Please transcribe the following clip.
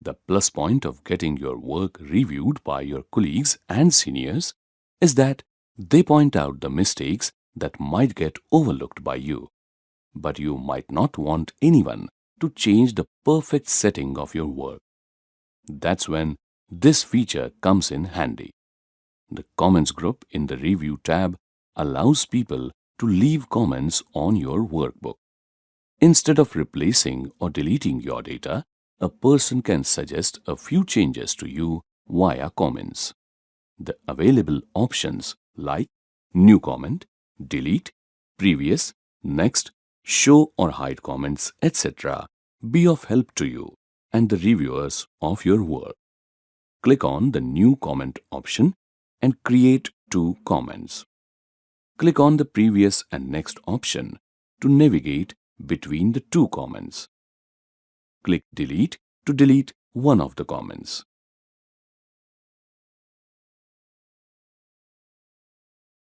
The plus point of getting your work reviewed by your colleagues and seniors is that they point out the mistakes that might get overlooked by you. But you might not want anyone to change the perfect setting of your work. That's when this feature comes in handy. The Comments group in the Review tab allows people to leave comments on your workbook. Instead of replacing or deleting your data, a person can suggest a few changes to you via comments. The available options like New Comment, Delete, Previous, Next, Show or hide comments, etc. be of help to you and the reviewers of your work. Click on the New Comment option and create 2 comments. Click on the Previous and Next option to navigate between the 2 comments. Click Delete to delete one of the comments.